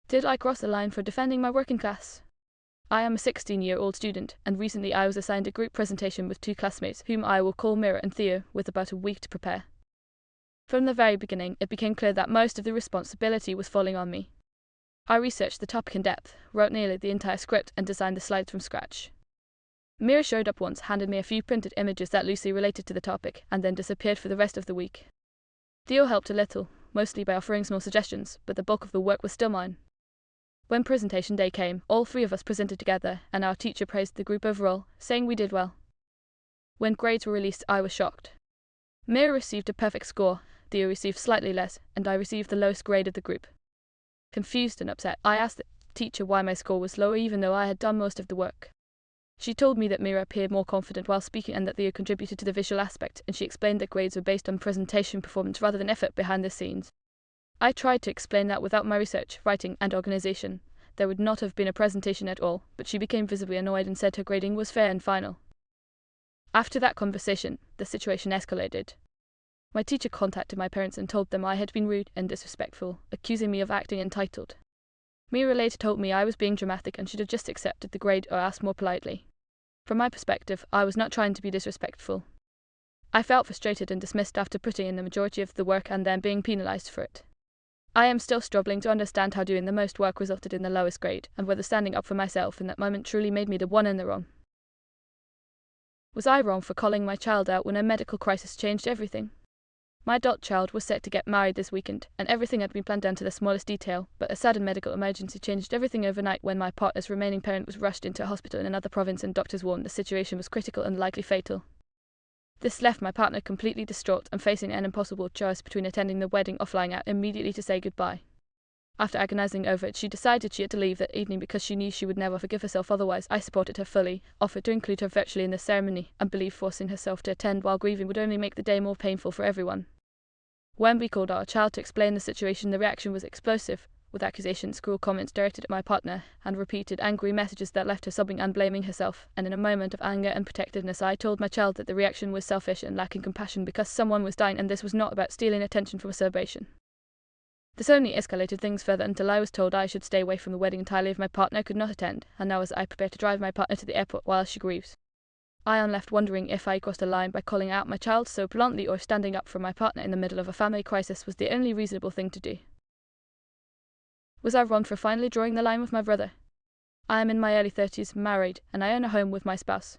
Did I cross the line for defending my working class? I am a 16-year-old student, and recently I was assigned a group presentation with two classmates, whom I will call Mira and Theo, with about a week to prepare. From the very beginning, it became clear that most of the responsibility was falling on me. I researched the topic in depth, wrote nearly the entire script, and designed the slides from scratch. Mira showed up once, handed me a few printed images that loosely related to the topic, and then disappeared for the rest of the week. Theo helped a little, mostly by offering small suggestions, but the bulk of the work was still mine. When presentation day came, all three of us presented together, and our teacher praised the group overall, saying we did well. When grades were released, I was shocked. Mira received a perfect score, Theo received slightly less, and I received the lowest grade of the group. Confused and upset, I asked the teacher why my score was lower even though I had done most of the work. She told me that Mira appeared more confident while speaking and that Theo contributed to the visual aspect, and she explained that grades were based on presentation performance rather than effort behind the scenes. I tried to explain that without my research, writing, and organisation, there would not have been a presentation at all, but she became visibly annoyed and said her grading was fair and final. After that conversation, the situation escalated. My teacher contacted my parents and told them I had been rude and disrespectful, accusing me of acting entitled. Mira later told me I was being dramatic and should have just accepted the grade or asked more politely. From my perspective, I was not trying to be disrespectful. I felt frustrated and dismissed after putting in the majority of the work and then being penalised for it. I am still struggling to understand how doing the most work resulted in the lowest grade, and whether standing up for myself in that moment truly made me the one in the wrong. Was I wrong for calling my child out when a medical crisis changed everything? My adult child was set to get married this weekend, and everything had been planned down to the smallest detail, but a sudden medical emergency changed everything overnight when my partner's remaining parent was rushed into a hospital in another province and doctors warned the situation was critical and likely fatal. This left my partner completely distraught and facing an impossible choice between attending the wedding or flying out immediately to say goodbye. After agonizing over it, she decided she had to leave that evening because she knew she would never forgive herself otherwise. I supported her fully, offered to include her virtually in the ceremony, and believed forcing herself to attend while grieving would only make the day more painful for everyone. When we called our child to explain the situation, the reaction was explosive, with accusations, cruel comments directed at my partner, and repeated angry messages that left her sobbing and blaming herself, and in a moment of anger and protectiveness I told my child that the reaction was selfish and lacking compassion because someone was dying and this was not about stealing attention from a celebration. This only escalated things further until I was told I should stay away from the wedding entirely if my partner could not attend, and now as I prepare to drive my partner to the airport while she grieves. I am left wondering if I crossed a line by calling out my child so bluntly or standing up for my partner in the middle of a family crisis was the only reasonable thing to do. Was I wrong for finally drawing the line with my brother? I am in my early 30s, married, and I own a home with my spouse.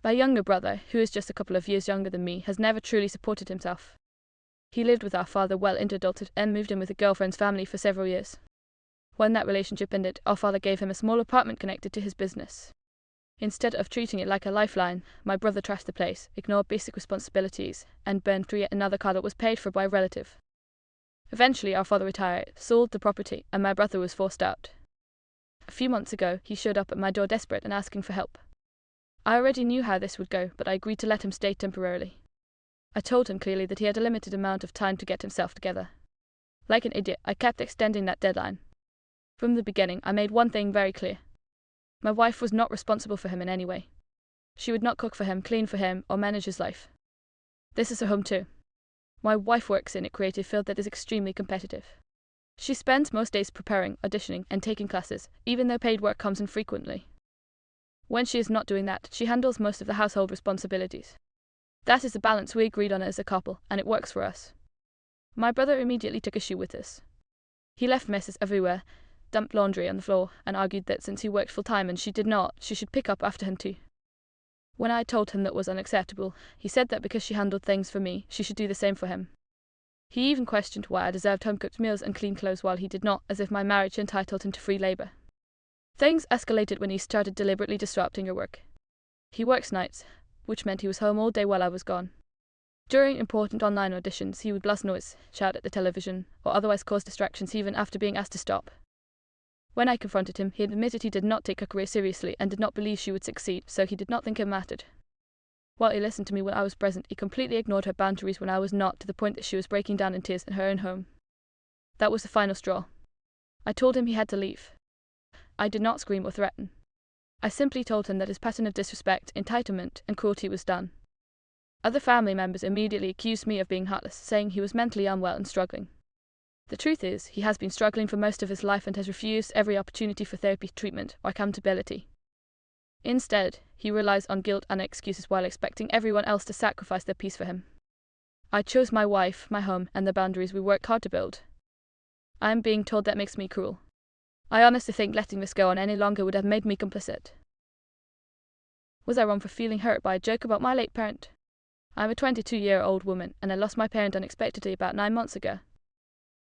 My younger brother, who is just a couple of years younger than me, has never truly supported himself. He lived with our father well into adulthood and moved in with a girlfriend's family for several years. When that relationship ended, our father gave him a small apartment connected to his business. Instead of treating it like a lifeline, my brother trashed the place, ignored basic responsibilities, and burned through yet another car that was paid for by a relative. Eventually, our father retired, sold the property, and my brother was forced out. A few months ago, he showed up at my door desperate and asking for help. I already knew how this would go, but I agreed to let him stay temporarily. I told him clearly that he had a limited amount of time to get himself together. Like an idiot, I kept extending that deadline. From the beginning, I made one thing very clear. My wife was not responsible for him in any way. She would not cook for him, clean for him, or manage his life. This is her home too. My wife works in a creative field that is extremely competitive. She spends most days preparing, auditioning, and taking classes, even though paid work comes infrequently. When she is not doing that, she handles most of the household responsibilities. That is the balance we agreed on as a couple, and it works for us. My brother immediately took issue with this. He left messes everywhere, dumped laundry on the floor, and argued that since he worked full-time and she did not, she should pick up after him too. When I told him that was unacceptable, he said that because she handled things for me, she should do the same for him. He even questioned why I deserved home-cooked meals and clean clothes while he did not, as if my marriage entitled him to free labour. Things escalated when he started deliberately disrupting her work. He works nights, which meant he was home all day while I was gone. During important online auditions, he would blast noise, shout at the television, or otherwise cause distractions even after being asked to stop. When I confronted him, he admitted he did not take her career seriously and did not believe she would succeed, so he did not think it mattered. While he listened to me when I was present, he completely ignored her boundaries when I was not, to the point that she was breaking down in tears in her own home. That was the final straw. I told him he had to leave. I did not scream or threaten. I simply told him that his pattern of disrespect, entitlement, and cruelty was done. Other family members immediately accused me of being heartless, saying he was mentally unwell and struggling. The truth is, he has been struggling for most of his life and has refused every opportunity for therapy, treatment, or accountability. Instead, he relies on guilt and excuses while expecting everyone else to sacrifice their peace for him. I chose my wife, my home, and the boundaries we worked hard to build. I am being told that makes me cruel. I honestly think letting this go on any longer would have made me complicit. Was I wrong for feeling hurt by a joke about my late parent? I am a 22-year-old woman, and I lost my parent unexpectedly about 9 months ago.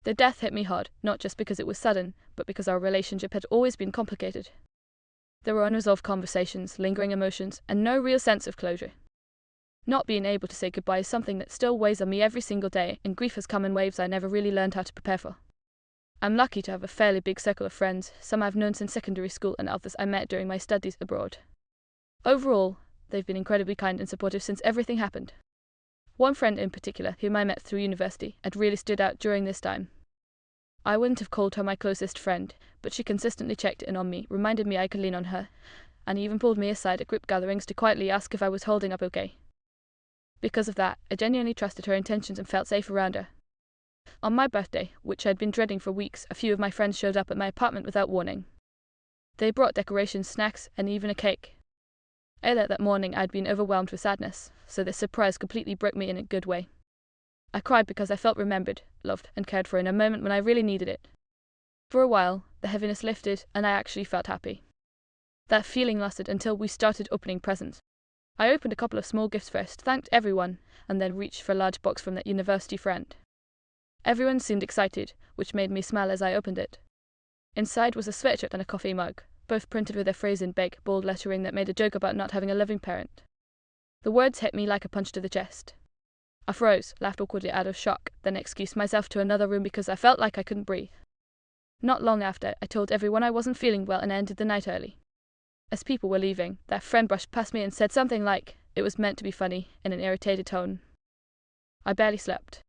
The death hit me hard, not just because it was sudden, but because our relationship had always been complicated. There were unresolved conversations, lingering emotions, and no real sense of closure. Not being able to say goodbye is something that still weighs on me every single day, and grief has come in waves I never really learned how to prepare for. I'm lucky to have a fairly big circle of friends, some I've known since secondary school and others I met during my studies abroad. Overall, they've been incredibly kind and supportive since everything happened. One friend in particular, whom I met through university, had really stood out during this time. I wouldn't have called her my closest friend, but she consistently checked in on me, reminded me I could lean on her, and even pulled me aside at group gatherings to quietly ask if I was holding up okay. Because of that, I genuinely trusted her intentions and felt safe around her. On my birthday, which I'd been dreading for weeks, a few of my friends showed up at my apartment without warning. They brought decorations, snacks, and even a cake. Earlier that morning I'd been overwhelmed with sadness, so this surprise completely broke me in a good way. I cried because I felt remembered, loved, and cared for in a moment when I really needed it. For a while, the heaviness lifted, and I actually felt happy. That feeling lasted until we started opening presents. I opened a couple of small gifts first, thanked everyone, and then reached for a large box from that university friend. Everyone seemed excited, which made me smile as I opened it. Inside was a sweatshirt and a coffee mug, both printed with a phrase in big, bold lettering that made a joke about not having a living parent. The words hit me like a punch to the chest. I froze, laughed awkwardly out of shock, then excused myself to another room because I felt like I couldn't breathe. Not long after, I told everyone I wasn't feeling well and ended the night early. As people were leaving, that friend brushed past me and said something like, "It was meant to be funny," in an irritated tone. I barely slept.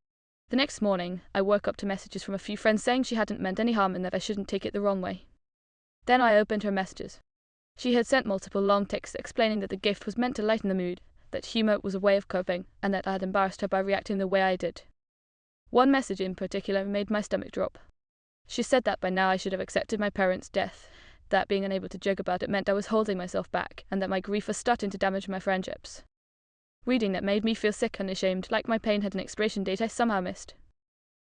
The next morning, I woke up to messages from a few friends saying she hadn't meant any harm and that I shouldn't take it the wrong way. Then I opened her messages. She had sent multiple long texts explaining that the gift was meant to lighten the mood, that humour was a way of coping, and that I had embarrassed her by reacting the way I did. One message in particular made my stomach drop. She said that by now I should have accepted my parents' death, that being unable to joke about it meant I was holding myself back, and that my grief was starting to damage my friendships. Reading that made me feel sick and ashamed, like my pain had an expiration date I somehow missed.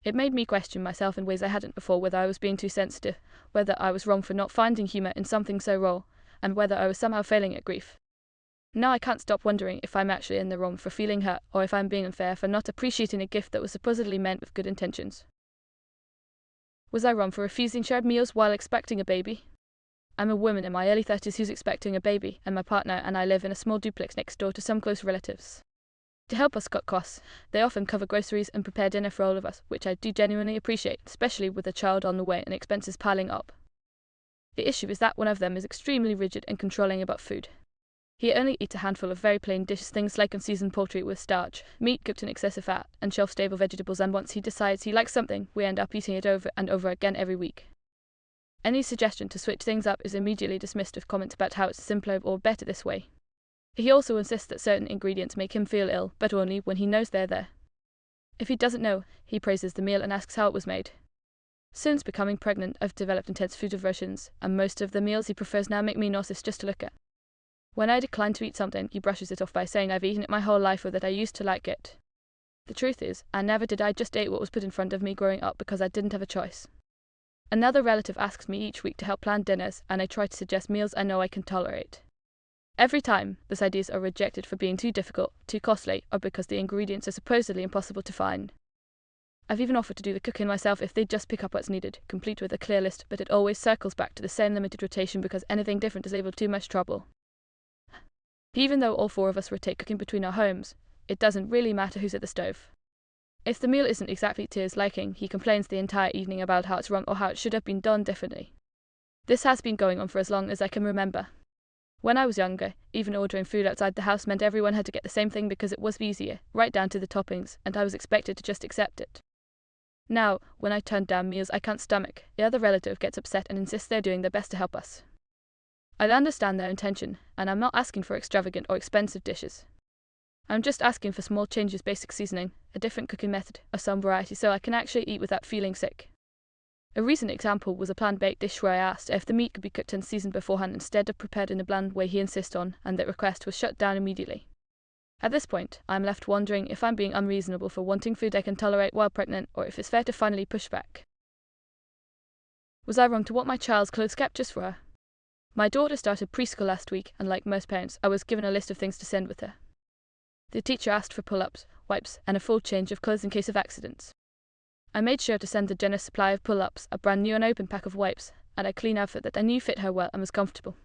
It made me question myself in ways I hadn't before, whether I was being too sensitive, whether I was wrong for not finding humour in something so raw, and whether I was somehow failing at grief. Now I can't stop wondering if I'm actually in the wrong for feeling hurt, or if I'm being unfair for not appreciating a gift that was supposedly meant with good intentions. Was I wrong for refusing shared meals while expecting a baby? I'm a woman in my early 30s who's expecting a baby, and my partner and I live in a small duplex next door to some close relatives. To help us cut costs, they often cover groceries and prepare dinner for all of us, which I do genuinely appreciate, especially with a child on the way and expenses piling up. The issue is that one of them is extremely rigid and controlling about food. He only eats a handful of very plain dishes, things like unseasoned poultry with starch, meat cooked in excessive fat, and shelf-stable vegetables, and once he decides he likes something, we end up eating it over and over again every week. Any suggestion to switch things up is immediately dismissed with comments about how it's simpler or better this way. He also insists that certain ingredients make him feel ill, but only when he knows they're there. If he doesn't know, he praises the meal and asks how it was made. Since becoming pregnant, I've developed intense food aversions, and most of the meals he prefers now make me nauseous just to look at. When I decline to eat something, he brushes it off by saying I've eaten it my whole life or that I used to like it. The truth is, I never did. I just ate what was put in front of me growing up because I didn't have a choice. Another relative asks me each week to help plan dinners, and I try to suggest meals I know I can tolerate. Every time, those ideas are rejected for being too difficult, too costly, or because the ingredients are supposedly impossible to find. I've even offered to do the cooking myself if they'd just pick up what's needed, complete with a clear list, but it always circles back to the same limited rotation because anything different is able too much trouble. Even though all four of us rotate cooking between our homes, it doesn't really matter who's at the stove. If the meal isn't exactly to his liking, he complains the entire evening about how it's wrong or how it should have been done differently. This has been going on for as long as I can remember. When I was younger, even ordering food outside the house meant everyone had to get the same thing because it was easier, right down to the toppings, and I was expected to just accept it. Now, when I turn down meals I can't stomach, the other relative gets upset and insists they're doing their best to help us. I understand their intention, and I'm not asking for extravagant or expensive dishes. I'm just asking for small changes, basic seasoning, a different cooking method, or some variety so I can actually eat without feeling sick. A recent example was a plant-based dish where I asked if the meat could be cooked and seasoned beforehand instead of prepared in the bland way he insisted on, and that request was shut down immediately. At this point, I am left wondering if I'm being unreasonable for wanting food I can tolerate while pregnant, or if it's fair to finally push back. Was I wrong to want my child's clothes kept just for her? My daughter started preschool last week, and like most parents, I was given a list of things to send with her. The teacher asked for pull-ups, wipes, and a full change of clothes in case of accidents. I made sure to send a generous supply of pull-ups, a brand new unopened pack of wipes, and a clean outfit that I knew fit her well and was comfortable.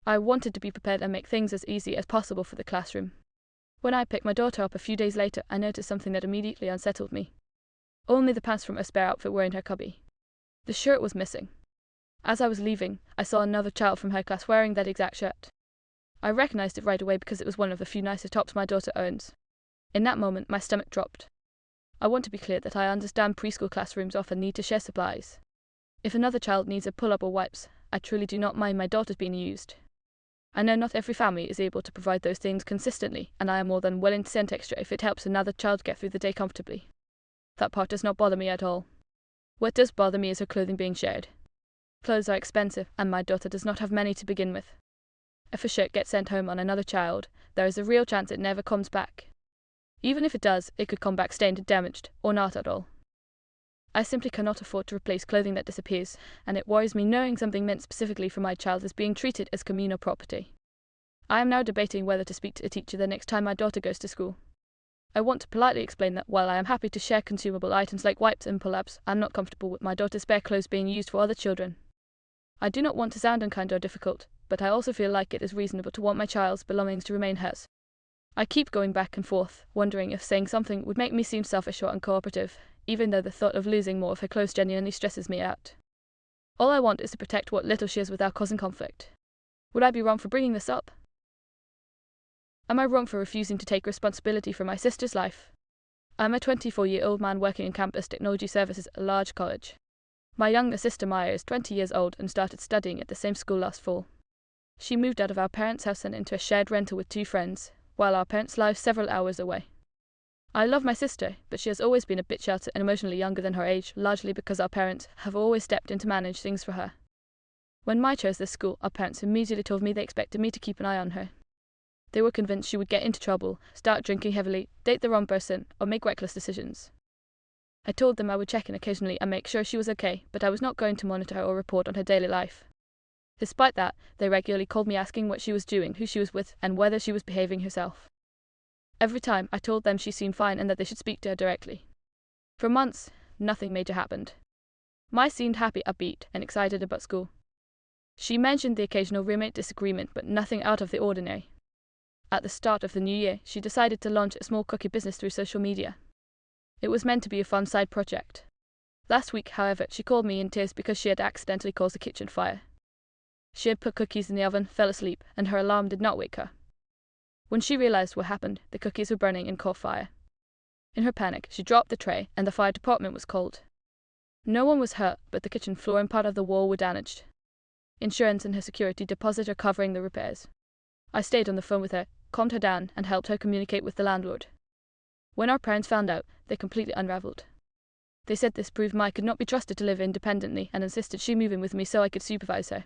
I wanted to be prepared and make things as easy as possible for the classroom. When I picked my daughter up a few days later, I noticed something that immediately unsettled me. Only the pants from a spare outfit were in her cubby. The shirt was missing. As I was leaving, I saw another child from her class wearing that exact shirt. I recognized it right away because it was one of the few nicer tops my daughter owns. In that moment, my stomach dropped. I want to be clear that I understand preschool classrooms often need to share supplies. If another child needs a pull-up or wipes, I truly do not mind my daughter's being used. I know not every family is able to provide those things consistently, and I am more than willing to send extra if it helps another child get through the day comfortably. That part does not bother me at all. What does bother me is her clothing being shared. Clothes are expensive, and my daughter does not have many to begin with. If a shirt gets sent home on another child, there is a real chance it never comes back. Even if it does, it could come back stained and damaged, or not at all. I simply cannot afford to replace clothing that disappears, and it worries me knowing something meant specifically for my child is being treated as communal property. I am now debating whether to speak to a teacher the next time my daughter goes to school. I want to politely explain that while I am happy to share consumable items like wipes and pull-ups, I am not comfortable with my daughter's spare clothes being used for other children. I do not want to sound unkind or difficult, but I also feel like it is reasonable to want my child's belongings to remain hers. I keep going back and forth, wondering if saying something would make me seem selfish or uncooperative, even though the thought of losing more of her clothes genuinely stresses me out. All I want is to protect what little she has without causing conflict. Would I be wrong for bringing this up? Am I wrong for refusing to take responsibility for my sister's life? I am a 24-year-old man working in campus technology services at a large college. My younger sister Maya is 20 years old and started studying at the same school last fall. She moved out of our parents' house and into a shared rental with two friends, while our parents live several hours away. I love my sister, but she has always been a bit sheltered and emotionally younger than her age, largely because our parents have always stepped in to manage things for her. When Maya chose this school, our parents immediately told me they expected me to keep an eye on her. They were convinced she would get into trouble, start drinking heavily, date the wrong person, or make reckless decisions. I told them I would check in occasionally and make sure she was okay, but I was not going to monitor her or report on her daily life. Despite that, they regularly called me asking what she was doing, who she was with, and whether she was behaving herself. Every time, I told them she seemed fine and that they should speak to her directly. For months, nothing major happened. Maya seemed happy, upbeat, and excited about school. She mentioned the occasional roommate disagreement, but nothing out of the ordinary. At the start of the new year, she decided to launch a small cookie business through social media. It was meant to be a fun side project. Last week, however, she called me in tears because she had accidentally caused a kitchen fire. She had put cookies in the oven, fell asleep, and her alarm did not wake her. When she realized what happened, the cookies were burning and caught fire. In her panic, she dropped the tray, and the fire department was called. No one was hurt, but the kitchen floor and part of the wall were damaged. Insurance and her security deposit are covering the repairs. I stayed on the phone with her, calmed her down, and helped her communicate with the landlord. When our parents found out, they completely unraveled. They said this proved Maya could not be trusted to live independently and insisted she move in with me so I could supervise her.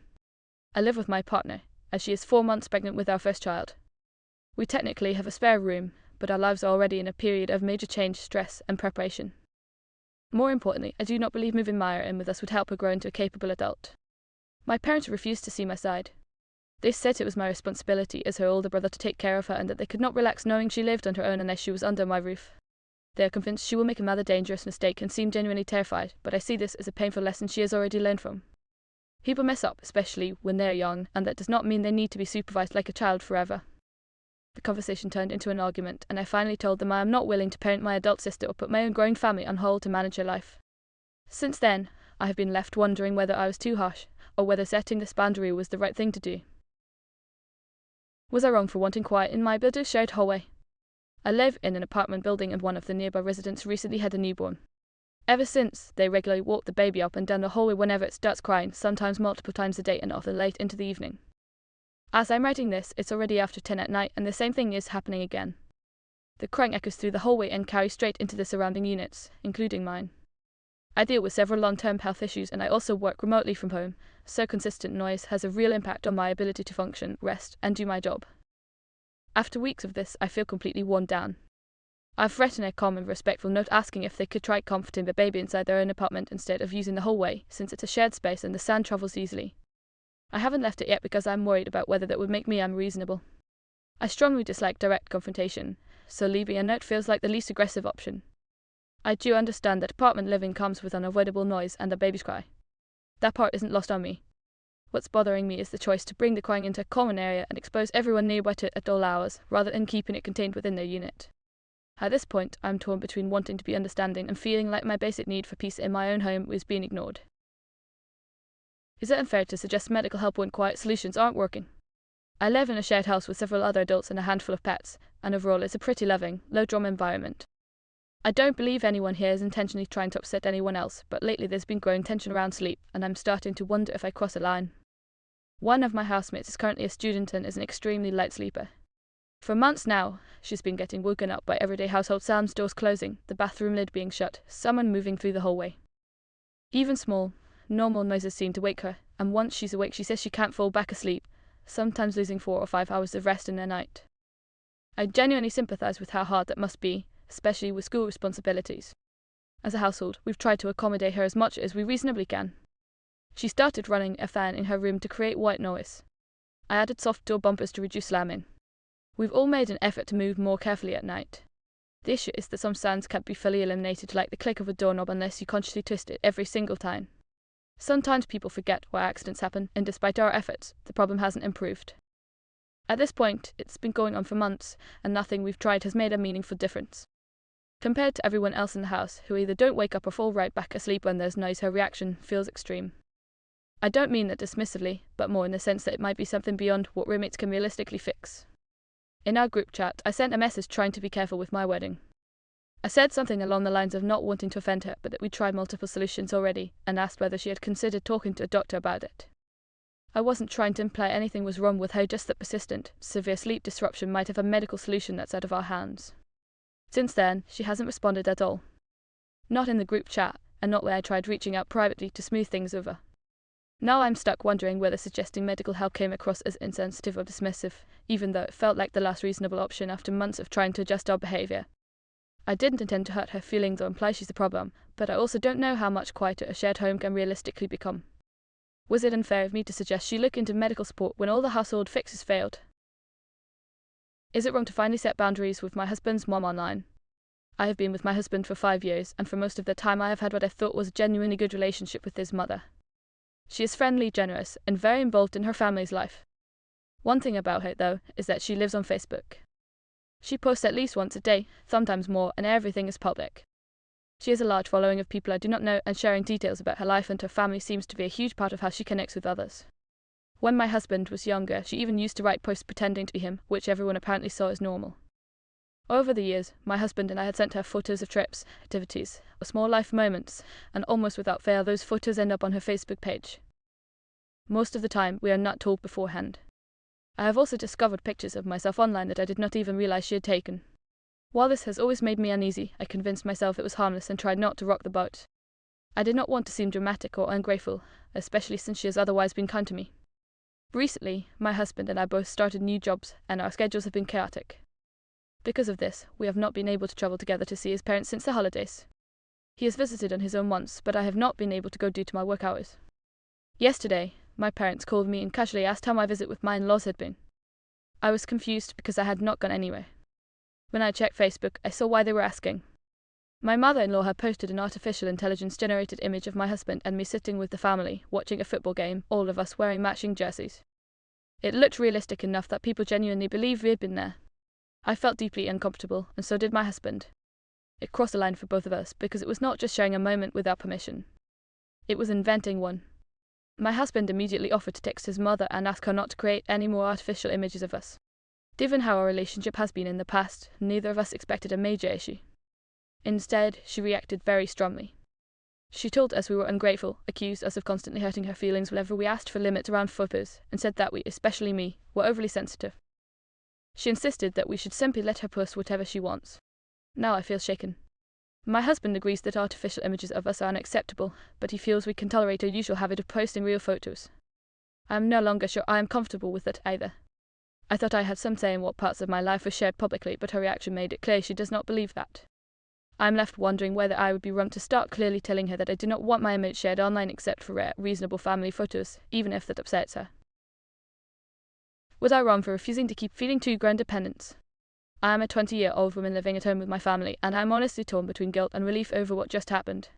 I live with my partner, as she is 4 months pregnant with our first child. We technically have a spare room, but our lives are already in a period of major change, stress, and preparation. More importantly, I do not believe moving Maya in with us would help her grow into a capable adult. My parents refused to see my side. They said it was my responsibility as her older brother to take care of her and that they could not relax knowing she lived on her own unless she was under my roof. They are convinced she will make another dangerous mistake and seem genuinely terrified, but I see this as a painful lesson she has already learned from. People mess up, especially when they are young, and that does not mean they need to be supervised like a child forever. The conversation turned into an argument, and I finally told them I am not willing to parent my adult sister or put my own growing family on hold to manage her life. Since then, I have been left wondering whether I was too harsh, or whether setting this boundary was the right thing to do. Was I wrong for wanting quiet in my builder's shared hallway? I live in an apartment building and one of the nearby residents recently had a newborn. Ever since, they regularly walk the baby up and down the hallway whenever it starts crying, sometimes multiple times a day and often late into the evening. As I'm writing this, it's already after 10 at night and the same thing is happening again. The crying echoes through the hallway and carries straight into the surrounding units, including mine. I deal with several long-term health issues and I also work remotely from home, so consistent noise has a real impact on my ability to function, rest, and do my job. After weeks of this, I feel completely worn down. I've written a calm and respectful note asking if they could try comforting the baby inside their own apartment instead of using the hallway, since it's a shared space and the sound travels easily. I haven't left it yet because I'm worried about whether that would make me unreasonable. I strongly dislike direct confrontation, so leaving a note feels like the least aggressive option. I do understand that apartment living comes with unavoidable noise and the baby's cry. That part isn't lost on me. What's bothering me is the choice to bring the crying into a common area and expose everyone nearby to it at all hours, rather than keeping it contained within their unit. At this point, I'm torn between wanting to be understanding and feeling like my basic need for peace in my own home is being ignored. Is it unfair to suggest medical help when quiet solutions aren't working? I live in a shared house with several other adults and a handful of pets, and overall it's a pretty loving, low-drama environment. I don't believe anyone here is intentionally trying to upset anyone else, but lately there's been growing tension around sleep, and I'm starting to wonder if I cross a line. One of my housemates is currently a student and is an extremely light sleeper. For months now, she's been getting woken up by everyday household sounds, doors closing, the bathroom lid being shut, someone moving through the hallway. Even small, normal noises seem to wake her, and once she's awake she says she can't fall back asleep, sometimes losing 4 or 5 hours of rest in a night. I genuinely sympathise with how hard that must be, especially with school responsibilities. As a household, we've tried to accommodate her as much as we reasonably can. She started running a fan in her room to create white noise. I added soft door bumpers to reduce slamming. We've all made an effort to move more carefully at night. The issue is that some sounds can't be fully eliminated, like the click of a doorknob, unless you consciously twist it every single time. Sometimes people forget why accidents happen, and despite our efforts, the problem hasn't improved. At this point, it's been going on for months, and nothing we've tried has made a meaningful difference. Compared to everyone else in the house, who either don't wake up or fall right back asleep when there's noise, her reaction feels extreme. I don't mean that dismissively, but more in the sense that it might be something beyond what roommates can realistically fix. In our group chat, I sent a message trying to be careful with my wording. I said something along the lines of not wanting to offend her, but that we'd tried multiple solutions already, and asked whether she had considered talking to a doctor about it. I wasn't trying to imply anything was wrong with her, just that persistent, severe sleep disruption might have a medical solution that's out of our hands. Since then, she hasn't responded at all. Not in the group chat, and not when I tried reaching out privately to smooth things over. Now I'm stuck wondering whether suggesting medical help came across as insensitive or dismissive, even though it felt like the last reasonable option after months of trying to adjust our behaviour. I didn't intend to hurt her feelings or imply she's the problem, but I also don't know how much quieter a shared home can realistically become. Was it unfair of me to suggest she look into medical support when all the household fixes failed? Is it wrong to finally set boundaries with my husband's mom online? I have been with my husband for 5 years, and for most of the time I have had what I thought was a genuinely good relationship with his mother. She is friendly, generous, and very involved in her family's life. One thing about her, though, is that she lives on Facebook. She posts at least once a day, sometimes more, and everything is public. She has a large following of people I do not know, and sharing details about her life and her family seems to be a huge part of how she connects with others. When my husband was younger, she even used to write posts pretending to be him, which everyone apparently saw as normal. Over the years, my husband and I had sent her photos of trips, activities, or small life moments, and almost without fail those photos end up on her Facebook page. Most of the time, we are not told beforehand. I have also discovered pictures of myself online that I did not even realize she had taken. While this has always made me uneasy, I convinced myself it was harmless and tried not to rock the boat. I did not want to seem dramatic or ungrateful, especially since she has otherwise been kind to me. Recently, my husband and I both started new jobs, and our schedules have been chaotic. Because of this, we have not been able to travel together to see his parents since the holidays. He has visited on his own once, but I have not been able to go due to my work hours. Yesterday, my parents called me and casually asked how my visit with my in-laws had been. I was confused because I had not gone anywhere. When I checked Facebook, I saw why they were asking. My mother-in-law had posted an artificial intelligence-generated image of my husband and me sitting with the family, watching a football game, all of us wearing matching jerseys. It looked realistic enough that people genuinely believed we had been there. I felt deeply uncomfortable, and so did my husband. It crossed a line for both of us, because it was not just sharing a moment without permission. It was inventing one. My husband immediately offered to text his mother and ask her not to create any more artificial images of us. Given how our relationship has been in the past, neither of us expected a major issue. Instead, she reacted very strongly. She told us we were ungrateful, accused us of constantly hurting her feelings whenever we asked for limits around photos, and said that we, especially me, were overly sensitive. She insisted that we should simply let her post whatever she wants. Now I feel shaken. My husband agrees that artificial images of us are unacceptable, but he feels we can tolerate our usual habit of posting real photos. I am no longer sure I am comfortable with it either. I thought I had some say in what parts of my life were shared publicly, but her reaction made it clear she does not believe that. I am left wondering whether I would be wrong to start clearly telling her that I do not want my image shared online except for rare, reasonable family photos, even if that upsets her. Was I wrong for refusing to keep feeling too independence? I am a 20-year-old woman living at home with my family, and I am honestly torn between guilt and relief over what just happened.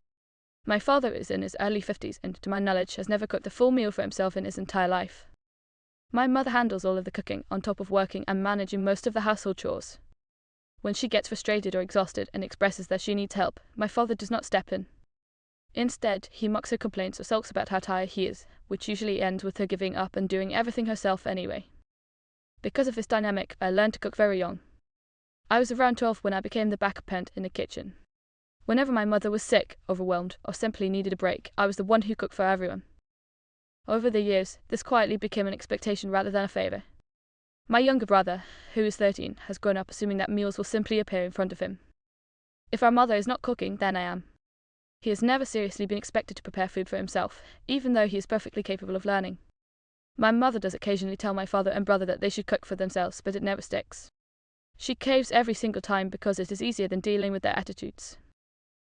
My father is in his early 50s and, to my knowledge, has never cooked a full meal for himself in his entire life. My mother handles all of the cooking, on top of working and managing most of the household chores. When she gets frustrated or exhausted and expresses that she needs help, my father does not step in. Instead, he mocks her complaints or sulks about how tired he is, which usually ends with her giving up and doing everything herself anyway. Because of this dynamic, I learned to cook very young. I was around 12 when I became the backup parent in the kitchen. Whenever my mother was sick, overwhelmed, or simply needed a break, I was the one who cooked for everyone. Over the years, this quietly became an expectation rather than a favor. My younger brother, who is 13, has grown up assuming that meals will simply appear in front of him. If our mother is not cooking, then I am. He has never seriously been expected to prepare food for himself, even though he is perfectly capable of learning. My mother does occasionally tell my father and brother that they should cook for themselves, but it never sticks. She caves every single time because it is easier than dealing with their attitudes.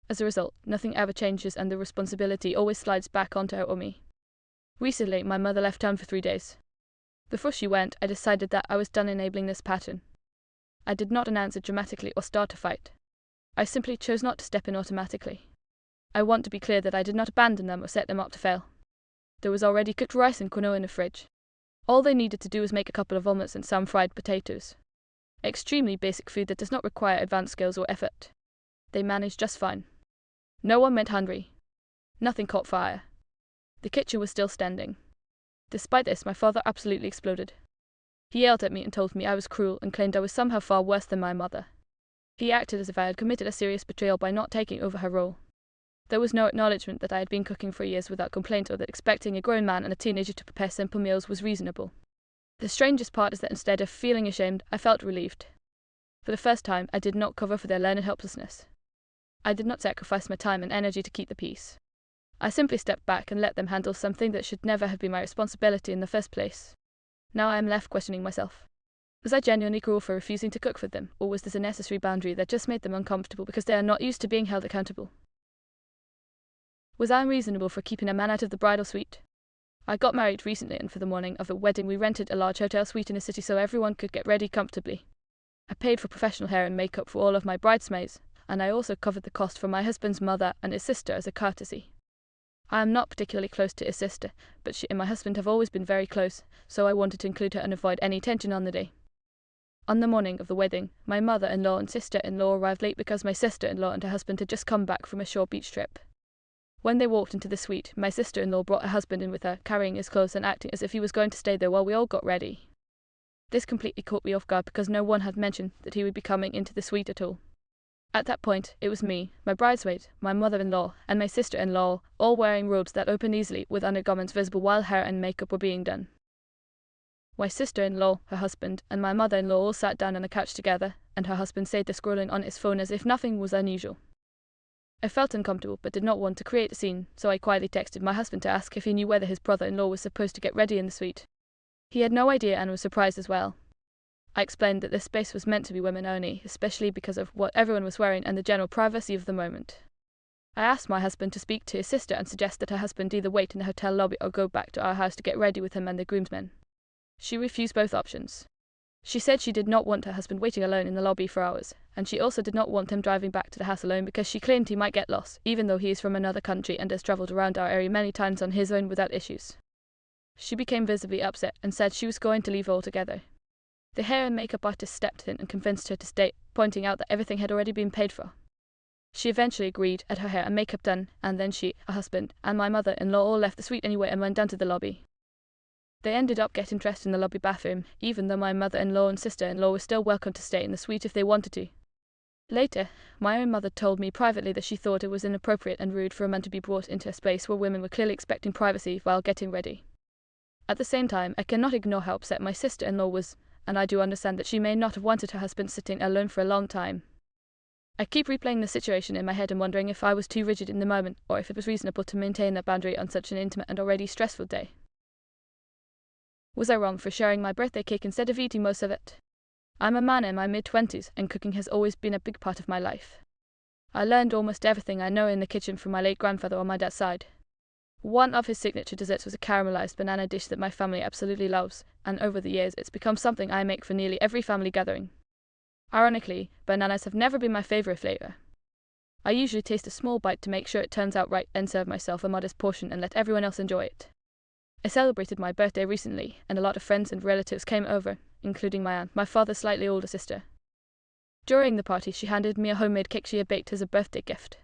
As a result, nothing ever changes and the responsibility always slides back onto her or me. Recently, my mother left town for 3 days. Before she went, I decided that I was done enabling this pattern. I did not announce it dramatically or start a fight. I simply chose not to step in automatically. I want to be clear that I did not abandon them or set them up to fail. There was already cooked rice and quinoa in the fridge. All they needed to do was make a couple of omelets and some fried potatoes. Extremely basic food that does not require advanced skills or effort. They managed just fine. No one went hungry. Nothing caught fire. The kitchen was still standing. Despite this, my father absolutely exploded. He yelled at me and told me I was cruel and claimed I was somehow far worse than my mother. He acted as if I had committed a serious betrayal by not taking over her role. There was no acknowledgement that I had been cooking for years without complaint or that expecting a grown man and a teenager to prepare simple meals was reasonable. The strangest part is that instead of feeling ashamed, I felt relieved. For the first time, I did not cover for their learned helplessness. I did not sacrifice my time and energy to keep the peace. I simply stepped back and let them handle something that should never have been my responsibility in the first place. Now I am left questioning myself. Was I genuinely cruel for refusing to cook for them, or was this a necessary boundary that just made them uncomfortable because they are not used to being held accountable? Was I unreasonable for keeping a man out of the bridal suite? I got married recently, and for the morning of the wedding we rented a large hotel suite in the city so everyone could get ready comfortably. I paid for professional hair and makeup for all of my bridesmaids, and I also covered the cost for my husband's mother and his sister as a courtesy. I am not particularly close to his sister, but she and my husband have always been very close, so I wanted to include her and avoid any tension on the day. On the morning of the wedding, my mother-in-law and sister-in-law arrived late because my sister-in-law and her husband had just come back from a short beach trip. When they walked into the suite, my sister-in-law brought her husband in with her, carrying his clothes and acting as if he was going to stay there while we all got ready. This completely caught me off guard because no one had mentioned that he would be coming into the suite at all. At that point, it was me, my bridesmaid, my mother-in-law, and my sister-in-law, all wearing robes that opened easily with undergarments visible while hair and makeup were being done. My sister-in-law, her husband, and my mother-in-law all sat down on a couch together, and her husband stayed there scrolling on his phone as if nothing was unusual. I felt uncomfortable but did not want to create a scene, so I quietly texted my husband to ask if he knew whether his brother-in-law was supposed to get ready in the suite. He had no idea and was surprised as well. I explained that this space was meant to be women only, especially because of what everyone was wearing and the general privacy of the moment. I asked my husband to speak to his sister and suggest that her husband either wait in the hotel lobby or go back to our house to get ready with him and the groomsmen. She refused both options. She said she did not want her husband waiting alone in the lobby for hours, and she also did not want him driving back to the house alone because she claimed he might get lost, even though he is from another country and has travelled around our area many times on his own without issues. She became visibly upset and said she was going to leave altogether. The hair and makeup artist stepped in and convinced her to stay, pointing out that everything had already been paid for. She eventually agreed, had her hair and makeup done, and then she, her husband, and my mother-in-law all left the suite anyway and went down to the lobby. They ended up getting dressed in the lobby bathroom, even though my mother-in-law and sister-in-law were still welcome to stay in the suite if they wanted to. Later, my own mother told me privately that she thought it was inappropriate and rude for a man to be brought into a space where women were clearly expecting privacy while getting ready. At the same time, I cannot ignore how upset my sister-in-law was, and I do understand that she may not have wanted her husband sitting alone for a long time. I keep replaying the situation in my head and wondering if I was too rigid in the moment, or if it was reasonable to maintain a boundary on such an intimate and already stressful day. Was I wrong for sharing my birthday cake instead of eating most of it? I'm a man in my mid-20s, and cooking has always been a big part of my life. I learned almost everything I know in the kitchen from my late grandfather on my dad's side. One of his signature desserts was a caramelized banana dish that my family absolutely loves, and over the years it's become something I make for nearly every family gathering. Ironically, bananas have never been my favorite flavor. I usually taste a small bite to make sure it turns out right and serve myself a modest portion and let everyone else enjoy it. I celebrated my birthday recently, and a lot of friends and relatives came over, including my aunt, my father's slightly older sister. During the party, she handed me a homemade cake she had baked as a birthday gift.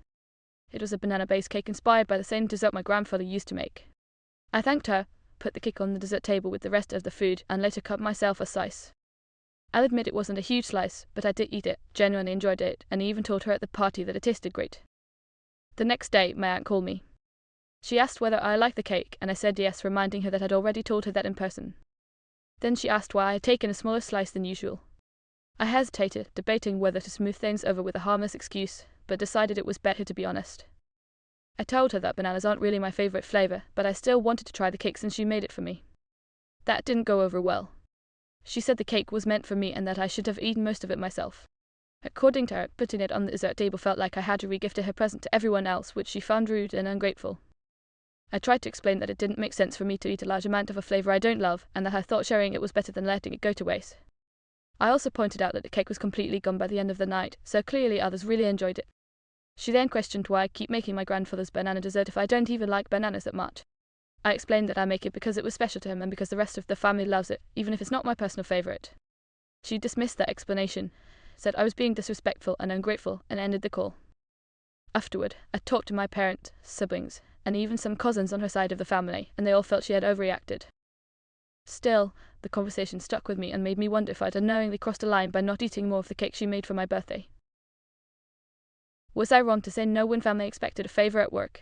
It was a banana-based cake inspired by the same dessert my grandfather used to make. I thanked her, put the cake on the dessert table with the rest of the food, and later cut myself a slice. I'll admit it wasn't a huge slice, but I did eat it, genuinely enjoyed it, and even told her at the party that it tasted great. The next day, my aunt called me. She asked whether I liked the cake, and I said yes, reminding her that I'd already told her that in person. Then she asked why I had taken a smaller slice than usual. I hesitated, debating whether to smooth things over with a harmless excuse, but decided it was better to be honest. I told her that bananas aren't really my favorite flavor, but I still wanted to try the cake since she made it for me. That didn't go over well. She said the cake was meant for me and that I should have eaten most of it myself. According to her, putting it on the dessert table felt like I had to re-gift her present to everyone else, which she found rude and ungrateful. I tried to explain that it didn't make sense for me to eat a large amount of a flavor I don't love, and that I thought sharing it was better than letting it go to waste. I also pointed out that the cake was completely gone by the end of the night, so clearly others really enjoyed it. She then questioned why I keep making my grandfather's banana dessert if I don't even like bananas that much. I explained that I make it because it was special to him and because the rest of the family loves it, even if it's not my personal favorite. She dismissed that explanation, said I was being disrespectful and ungrateful, and ended the call. Afterward, I talked to my parents, siblings, and even some cousins on her side of the family, and they all felt she had overreacted. Still, the conversation stuck with me and made me wonder if I'd unknowingly crossed a line by not eating more of the cake she made for my birthday. Was I wrong to say no when family expected a favor at work?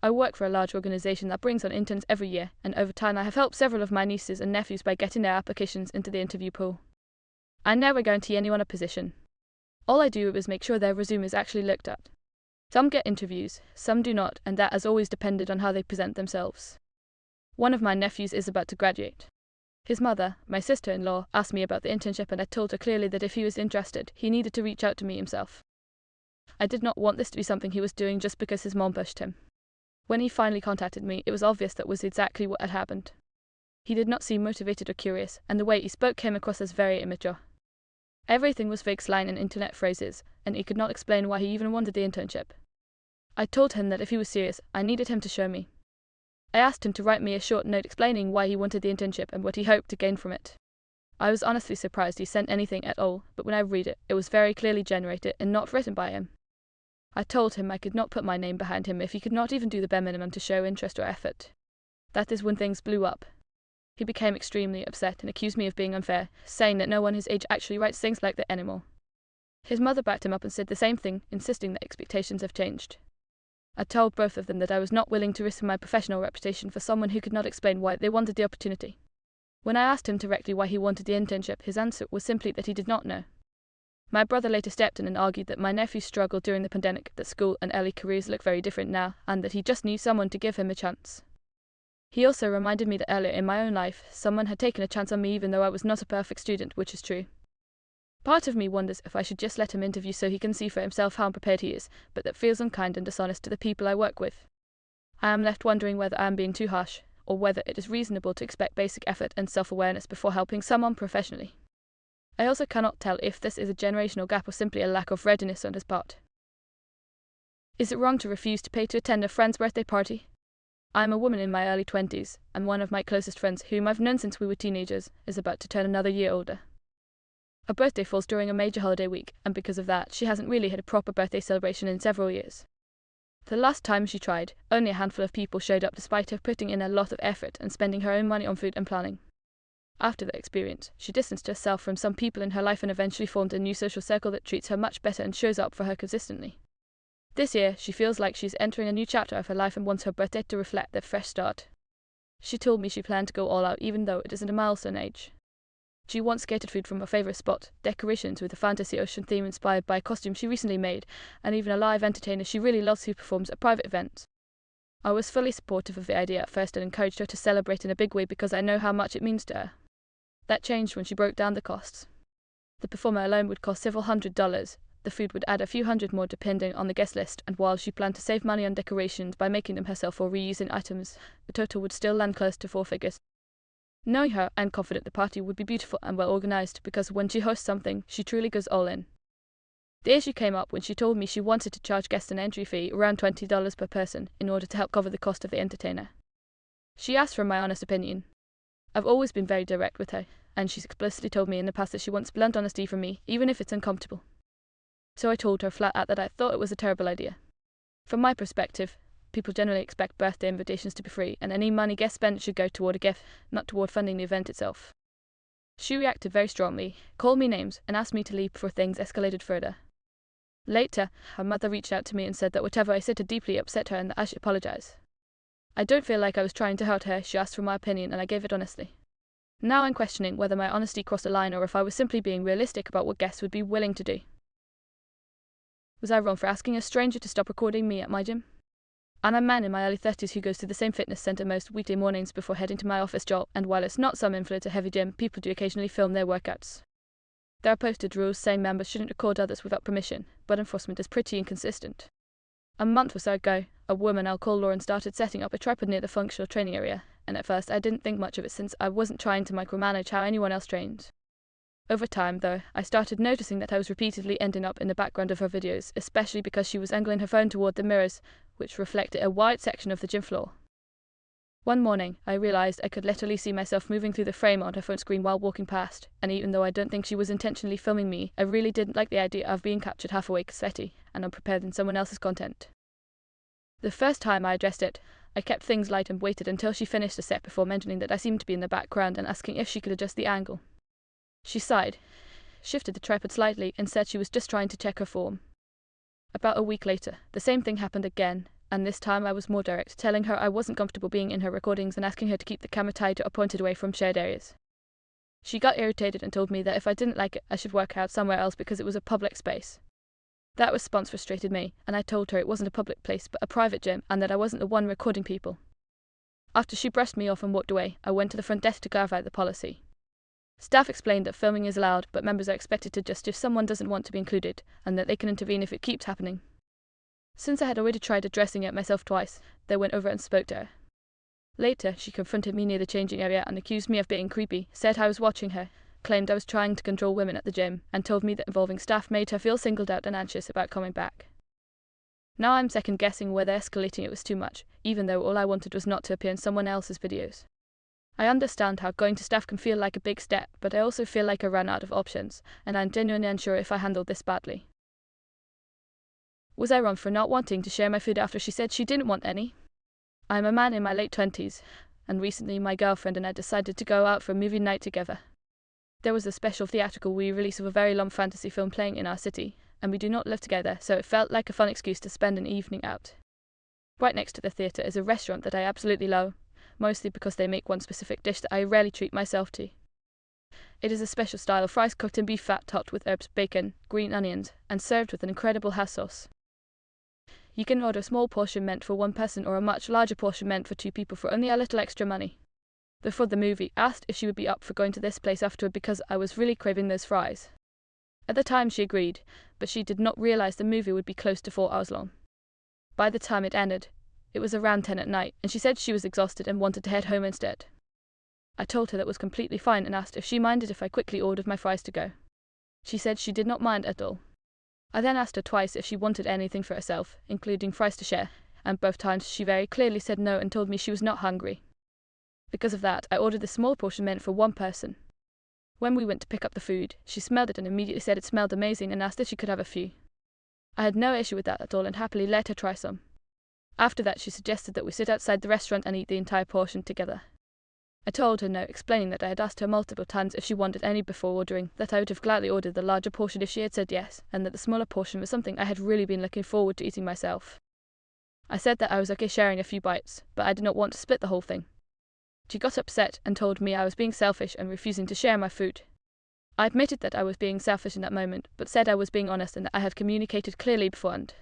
I work for a large organization that brings on interns every year, and over time I have helped several of my nieces and nephews by getting their applications into the interview pool. I never guarantee anyone a position. All I do is make sure their resume is actually looked at. Some get interviews, some do not, and that has always depended on how they present themselves. One of my nephews is about to graduate. His mother, my sister-in-law, asked me about the internship, and I told her clearly that if he was interested, he needed to reach out to me himself. I did not want this to be something he was doing just because his mom pushed him. When he finally contacted me, it was obvious that was exactly what had happened. He did not seem motivated or curious, and the way he spoke came across as very immature. Everything was vague slang and internet phrases, and he could not explain why he even wanted the internship. I told him that if he was serious, I needed him to show me. I asked him to write me a short note explaining why he wanted the internship and what he hoped to gain from it. I was honestly surprised he sent anything at all, but when I read it, it was very clearly generated and not written by him. I told him I could not put my name behind him if he could not even do the bare minimum to show interest or effort. That is when things blew up. He became extremely upset and accused me of being unfair, saying that no one his age actually writes things like that anymore. His mother backed him up and said the same thing, insisting that expectations have changed. I told both of them that I was not willing to risk my professional reputation for someone who could not explain why they wanted the opportunity. When I asked him directly why he wanted the internship, his answer was simply that he did not know. My brother later stepped in and argued that my nephew struggled during the pandemic, that school and early careers look very different now, and that he just needs someone to give him a chance. He also reminded me that earlier in my own life, someone had taken a chance on me even though I was not a perfect student, which is true. Part of me wonders if I should just let him interview so he can see for himself how unprepared he is, but that feels unkind and dishonest to the people I work with. I am left wondering whether I am being too harsh, or whether it is reasonable to expect basic effort and self-awareness before helping someone professionally. I also cannot tell if this is a generational gap or simply a lack of readiness on his part. Is it wrong to refuse to pay to attend a friend's birthday party? I am a woman in my early 20s, and one of my closest friends, whom I've known since we were teenagers, is about to turn another year older. Her birthday falls during a major holiday week, and because of that, she hasn't really had a proper birthday celebration in several years. The last time she tried, only a handful of people showed up despite her putting in a lot of effort and spending her own money on food and planning. After the experience, she distanced herself from some people in her life and eventually formed a new social circle that treats her much better and shows up for her consistently. This year, she feels like she's entering a new chapter of her life and wants her birthday to reflect that fresh start. She told me she planned to go all out even though it isn't a milestone age. She once catered food from her favourite spot, decorations with a fantasy ocean theme inspired by a costume she recently made, and even a live entertainer she really loves who performs at private events. I was fully supportive of the idea at first and encouraged her to celebrate in a big way because I know how much it means to her. That changed when she broke down the costs. The performer alone would cost several $100s. The food would add a few hundred more depending on the guest list, and while she planned to save money on decorations by making them herself or reusing items, the total would still land close to 4 figures. Knowing her, I'm confident the party would be beautiful and well organised because when she hosts something, she truly goes all in. The issue came up when she told me she wanted to charge guests an entry fee around $20 per person in order to help cover the cost of the entertainer. She asked for my honest opinion. I've always been very direct with her, and she's explicitly told me in the past that she wants blunt honesty from me, even if it's uncomfortable. So I told her flat out that I thought it was a terrible idea. From my perspective, people generally expect birthday invitations to be free, and any money guests spend should go toward a gift, not toward funding the event itself. She reacted very strongly, called me names, and asked me to leave before things escalated further. Later, her mother reached out to me and said that whatever I said had deeply upset her and that I should apologize. I don't feel like I was trying to hurt her. She asked for my opinion and I gave it honestly. Now I'm questioning whether my honesty crossed a line or if I was simply being realistic about what guests would be willing to do. Was I wrong for asking a stranger to stop recording me at my gym? I'm a man in my early 30s who goes to the same fitness center most weekday mornings before heading to my office job, and while it's not some influencer-heavy gym, people do occasionally film their workouts. There are posted rules saying members shouldn't record others without permission, but enforcement is pretty inconsistent. A month or so ago, a woman I'll call Lauren started setting up a tripod near the functional training area, and at first I didn't think much of it since I wasn't trying to micromanage how anyone else trains. Over time, though, I started noticing that I was repeatedly ending up in the background of her videos, especially because she was angling her phone toward the mirrors, which reflected a wide section of the gym floor. One morning, I realized I could literally see myself moving through the frame on her phone screen while walking past, and even though I don't think she was intentionally filming me, I really didn't like the idea of being captured half awake, sweaty, and unprepared in someone else's content. The first time I addressed it, I kept things light and waited until she finished the set before mentioning that I seemed to be in the background and asking if she could adjust the angle. She sighed, shifted the tripod slightly, and said she was just trying to check her form. About a week later, the same thing happened again, and this time I was more direct, telling her I wasn't comfortable being in her recordings and asking her to keep the camera tied or pointed away from shared areas. She got irritated and told me that if I didn't like it, I should work out somewhere else because it was a public space. That response frustrated me, and I told her it wasn't a public place but a private gym and that I wasn't the one recording people. After she brushed me off and walked away, I went to the front desk to clarify the policy. Staff explained that filming is allowed, but members are expected to adjust if someone doesn't want to be included, and that they can intervene if it keeps happening. Since I had already tried addressing it myself twice, they went over and spoke to her. Later, she confronted me near the changing area and accused me of being creepy, said I was watching her, claimed I was trying to control women at the gym, and told me that involving staff made her feel singled out and anxious about coming back. Now I'm second-guessing whether escalating it was too much, even though all I wanted was not to appear in someone else's videos. I understand how going to staff can feel like a big step, but I also feel like I ran out of options, and I'm genuinely unsure if I handled this badly. Was I wrong for not wanting to share my food after she said she didn't want any? I'm a man in my late 20s, and recently my girlfriend and I decided to go out for a movie night together. There was a special theatrical re-release of a very long fantasy film playing in our city, and we do not live together, so it felt like a fun excuse to spend an evening out. Right next to the theatre is a restaurant that I absolutely love, mostly because they make one specific dish that I rarely treat myself to. It is a special style of fries cooked in beef fat topped with herbs, bacon, green onions, and served with an incredible hot sauce. You can order a small portion meant for one person or a much larger portion meant for 2 people for only a little extra money. Before the movie, I asked if she would be up for going to this place afterward because I was really craving those fries. At the time she agreed, but she did not realize the movie would be close to 4 hours long. By the time it ended, it was around 10 at night, and she said she was exhausted and wanted to head home instead. I told her that was completely fine and asked if she minded if I quickly ordered my fries to go. She said she did not mind at all. I then asked her twice if she wanted anything for herself, including fries to share, and both times she very clearly said no and told me she was not hungry. Because of that, I ordered the small portion meant for one person. When we went to pick up the food, she smelled it and immediately said it smelled amazing and asked if she could have a few. I had no issue with that at all and happily let her try some. After that, she suggested that we sit outside the restaurant and eat the entire portion together. I told her no, explaining that I had asked her multiple times if she wanted any before ordering, that I would have gladly ordered the larger portion if she had said yes, and that the smaller portion was something I had really been looking forward to eating myself. I said that I was okay sharing a few bites, but I did not want to split the whole thing. She got upset and told me I was being selfish and refusing to share my food, I admitted that I was being selfish in that moment, but said I was being honest and that I had communicated clearly beforehand.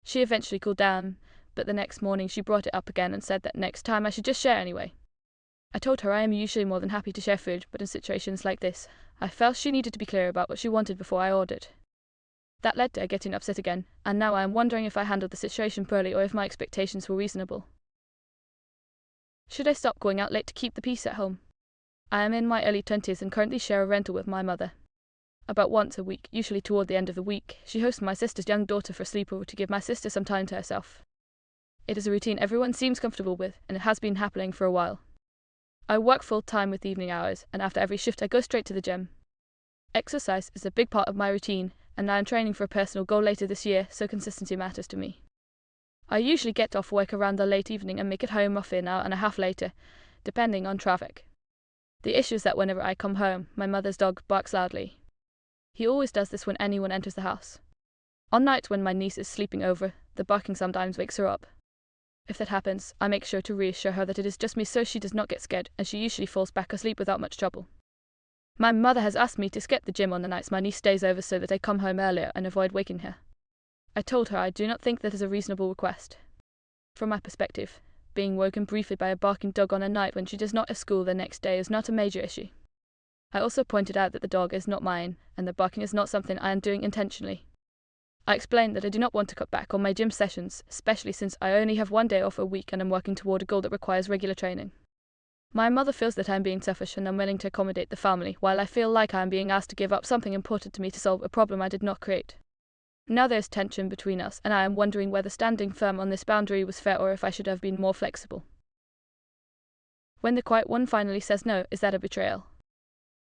She eventually cooled down, but the next morning she brought it up again and said that next time I should just share anyway. I told her I am usually more than happy to share food, but in situations like this, I felt she needed to be clear about what she wanted before I ordered. That led to her getting upset again, and now I am wondering if I handled the situation poorly or if my expectations were reasonable. Should I stop going out late to keep the peace at home? I am in my early 20s and currently share a rental with my mother. About once a week, usually toward the end of the week, she hosts my sister's young daughter for a sleepover to give my sister some time to herself. It is a routine everyone seems comfortable with, and it has been happening for a while. I work full-time with evening hours, and after every shift I go straight to the gym. Exercise is a big part of my routine, and I am training for a personal goal later this year, so consistency matters to me. I usually get off work around the late evening and make it home roughly an hour and a half later, depending on traffic. The issue is that whenever I come home, my mother's dog barks loudly. He always does this when anyone enters the house. On nights when my niece is sleeping over, the barking sometimes wakes her up. If that happens, I make sure to reassure her that it is just me so she does not get scared, and she usually falls back asleep without much trouble. My mother has asked me to skip the gym on the nights my niece stays over so that I come home earlier and avoid waking her. I told her I do not think that is a reasonable request. From my perspective, being woken briefly by a barking dog on a night when she does not have school the next day is not a major issue. I also pointed out that the dog is not mine, and the barking is not something I am doing intentionally. I explained that I do not want to cut back on my gym sessions, especially since I only have one day off a week and am working toward a goal that requires regular training. My mother feels that I am being selfish and unwilling to accommodate the family, while I feel like I am being asked to give up something important to me to solve a problem I did not create. Now there is tension between us, and I am wondering whether standing firm on this boundary was fair or if I should have been more flexible. When the quiet one finally says no, is that a betrayal?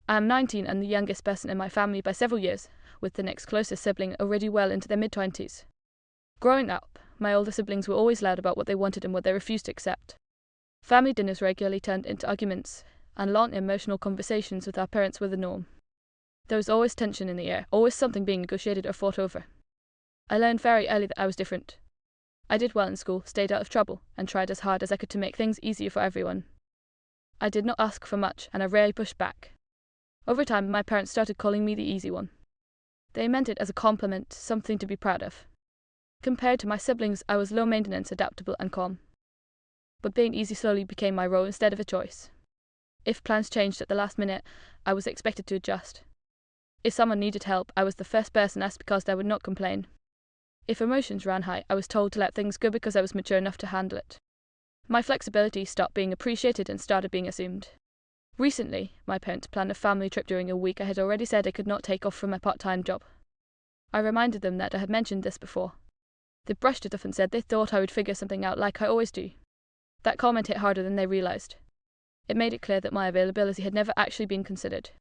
I am 19 and the youngest person in my family by several years, with the next closest sibling already well into their mid-20s. Growing up, my older siblings were always loud about what they wanted and what they refused to accept. Family dinners regularly turned into arguments, and long emotional conversations with our parents were the norm. There was always tension in the air, always something being negotiated or fought over. I learned very early that I was different. I did well in school, stayed out of trouble, and tried as hard as I could to make things easier for everyone. I did not ask for much, and I rarely pushed back. Over time, my parents started calling me the easy one. They meant it as a compliment, something to be proud of. Compared to my siblings, I was low maintenance, adaptable, and calm. But being easy slowly became my role instead of a choice. If plans changed at the last minute, I was expected to adjust. If someone needed help, I was the first person asked because I would not complain. If emotions ran high, I was told to let things go because I was mature enough to handle it. My flexibility stopped being appreciated and started being assumed. Recently, my parents planned a family trip during a week I had already said I could not take off from my part-time job. I reminded them that I had mentioned this before. They brushed it off and said they thought I would figure something out like I always do. That comment hit harder than they realized. It made it clear that my availability had never actually been considered.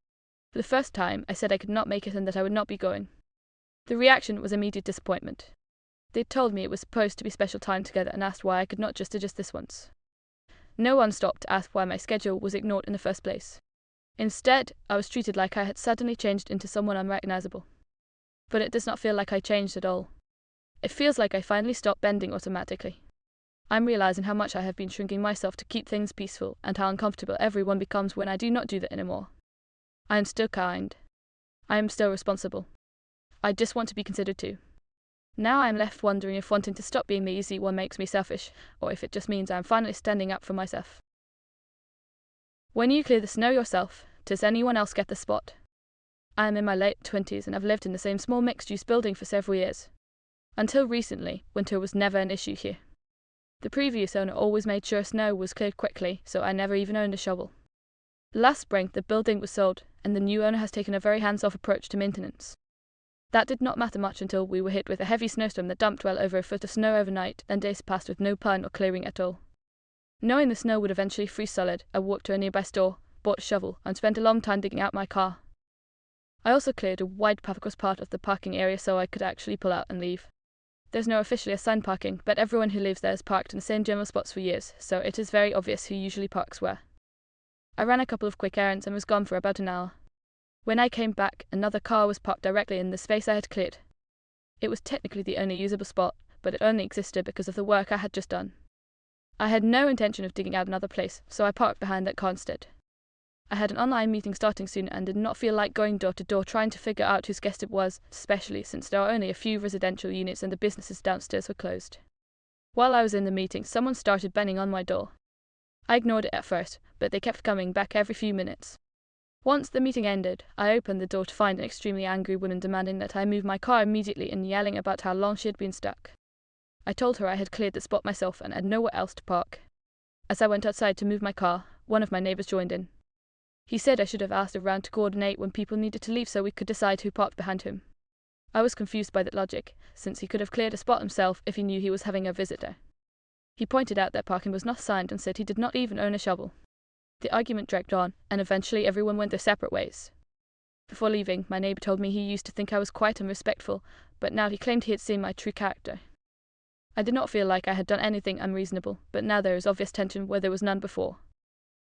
For the first time, I said I could not make it and that I would not be going. The reaction was immediate disappointment. They told me it was supposed to be special time together and asked why I could not just adjust this once. No one stopped to ask why my schedule was ignored in the first place. Instead, I was treated like I had suddenly changed into someone unrecognizable. But it does not feel like I changed at all. It feels like I finally stopped bending automatically. I'm realizing how much I have been shrinking myself to keep things peaceful and how uncomfortable everyone becomes when I do not do that anymore. I am still kind. I am still responsible. I just want to be considered too. Now I am left wondering if wanting to stop being the easy one makes me selfish, or if it just means I am finally standing up for myself. When you clear the snow yourself, does anyone else get the spot? I am in my late 20s and have lived in the same small mixed-use building for several years. Until recently, winter was never an issue here. The previous owner always made sure snow was cleared quickly, so I never even owned a shovel. Last spring, the building was sold, and the new owner has taken a very hands-off approach to maintenance. That did not matter much until we were hit with a heavy snowstorm that dumped well over a foot of snow overnight, and days passed with no pine or clearing at all. Knowing the snow would eventually freeze solid, I walked to a nearby store, bought a shovel, and spent a long time digging out my car. I also cleared a wide path across part of the parking area so I could actually pull out and leave. There's no officially assigned parking, but everyone who lives there has parked in the same general spots for years, so it is very obvious who usually parks where. I ran a couple of quick errands and was gone for about an hour. When I came back, another car was parked directly in the space I had cleared. It was technically the only usable spot, but it only existed because of the work I had just done. I had no intention of digging out another place, so I parked behind that car instead. I had an online meeting starting soon and did not feel like going door to door trying to figure out whose guest it was, especially since there are only a few residential units and the businesses downstairs were closed. While I was in the meeting, someone started banging on my door. I ignored it at first, but they kept coming back every few minutes. Once the meeting ended, I opened the door to find an extremely angry woman demanding that I move my car immediately and yelling about how long she had been stuck. I told her I had cleared the spot myself and had nowhere else to park. As I went outside to move my car, one of my neighbours joined in. He said I should have asked around to coordinate when people needed to leave so we could decide who parked behind whom. I was confused by that logic, since he could have cleared a spot himself if he knew he was having a visitor. He pointed out that parking was not signed and said he did not even own a shovel. The argument dragged on, and eventually everyone went their separate ways. Before leaving, my neighbour told me he used to think I was quite unrespectful, but now he claimed he had seen my true character. I did not feel like I had done anything unreasonable, but now there is obvious tension where there was none before.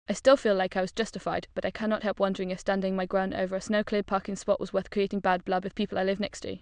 I still feel like I was justified, but I cannot help wondering if standing my ground over a snow-cleared parking spot was worth creating bad blood with people I live next to.